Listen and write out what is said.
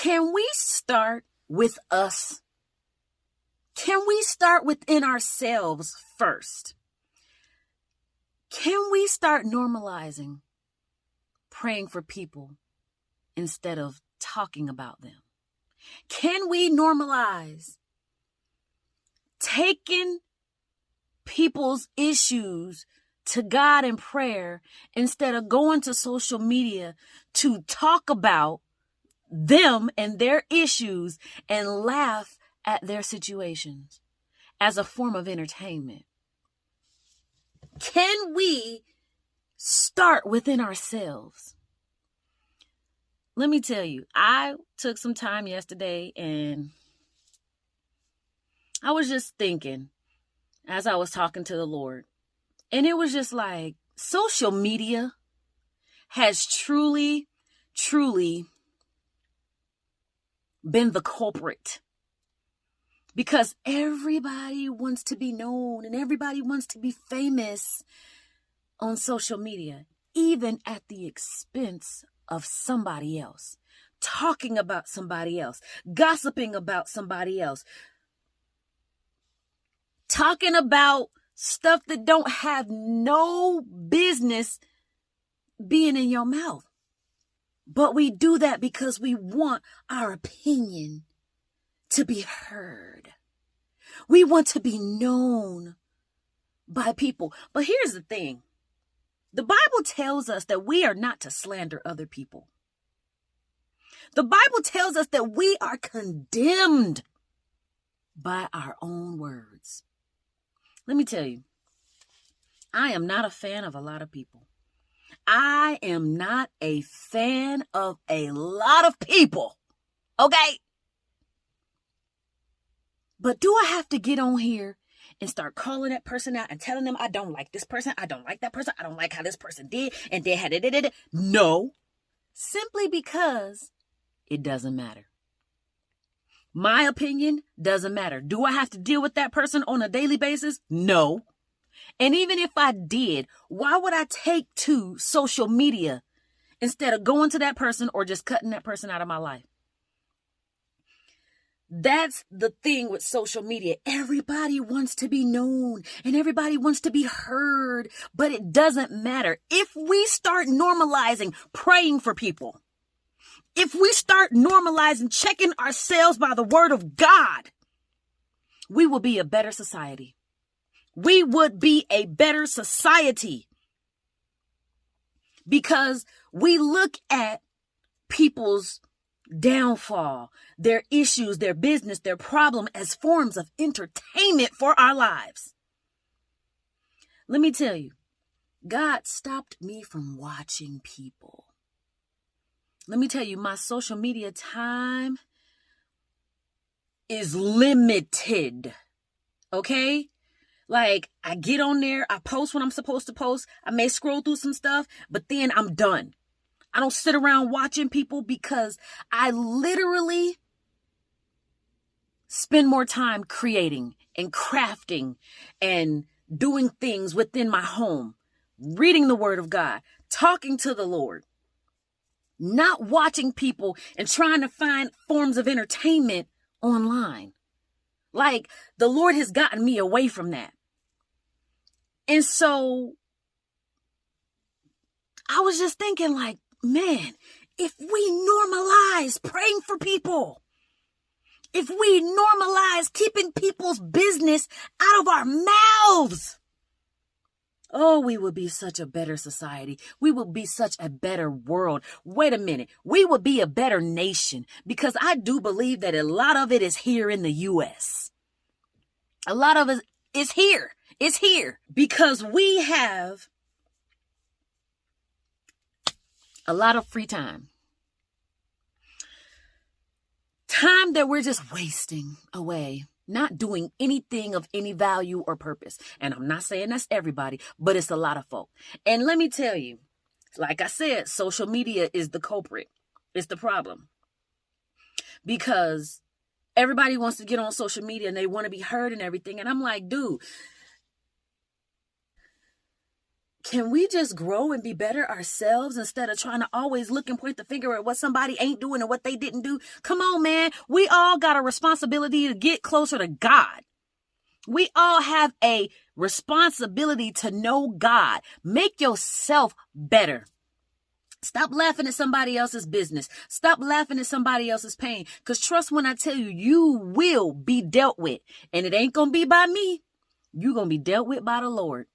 Can we start with us? Can we start within ourselves first? Can we start normalizing praying for people instead of talking about them? Can we normalize taking people's issues to God in prayer instead of going to social media to talk about them and their issues and laugh at their situations as a form of entertainment? Can we start within ourselves? Let me tell you, I took some time yesterday and I was just thinking as I was talking to the Lord. And it was just like, social media has truly been the culprit. Because everybody wants to be known and everybody wants to be famous on social media, even at the expense of somebody else, talking about somebody else, gossiping about somebody else, talking about stuff that don't have no business being in your mouth. But we do that because we want our opinion to be heard. We want to be known by people. But here's the thing. The Bible tells us that we are not to slander other people. The Bible tells us that we are condemned by our own words. Let me tell you, I am not a fan of a lot of people. I am not a fan of a lot of people. Okay? But do I have to get on here and start calling that person out and telling them I don't like this person, I don't like that person, I don't like how this person did, and they had it? No. Simply because it doesn't matter. My opinion doesn't matter. Do I have to deal with that person on a daily basis? No. And even if I did, why would I take to social media instead of going to that person or just cutting that person out of my life? That's the thing with social media. Everybody wants to be known and everybody wants to be heard, but it doesn't matter. If we start normalizing praying for people, if we start normalizing checking ourselves by the word of God, we will be a better society. We would be a better society because we look at people's downfall, their issues, their business, their problem as forms of entertainment for our lives. Let me tell you, God stopped me from watching people. Let me tell you, my social media time is limited. Okay? Like, I get on there, I post when I'm supposed to post. I may scroll through some stuff, but then I'm done. I don't sit around watching people because I literally spend more time creating and crafting and doing things within my home, reading the word of God, talking to the Lord, not watching people and trying to find forms of entertainment online. Like, the Lord has gotten me away from that. And so I was just thinking like, man, if we normalize praying for people, if we normalize keeping people's business out of our mouths, oh, we would be such a better society. We would be such a better world. Wait a minute. We would be a better nation because I do believe that a lot of it is here in the U.S. A lot of it is here. It's here because we have a lot of free time. Time that we're just wasting away, not doing anything of any value or purpose. And I'm not saying that's everybody, but it's a lot of folk. And let me tell you, like I said, social media is the culprit. It's the problem. Because everybody wants to get on social media and they want to be heard and everything. And I'm like, dude, Can we just grow and be better ourselves instead of trying to always look and point the finger at what somebody ain't doing and what they didn't do? Come on, man. We all got a responsibility to get closer to God. We all have a responsibility to know God. Make yourself better. Stop laughing at somebody else's business. Stop laughing at somebody else's pain. Because trust when I tell you, you will be dealt with. And it ain't going to be by me. You're going to be dealt with by the Lord.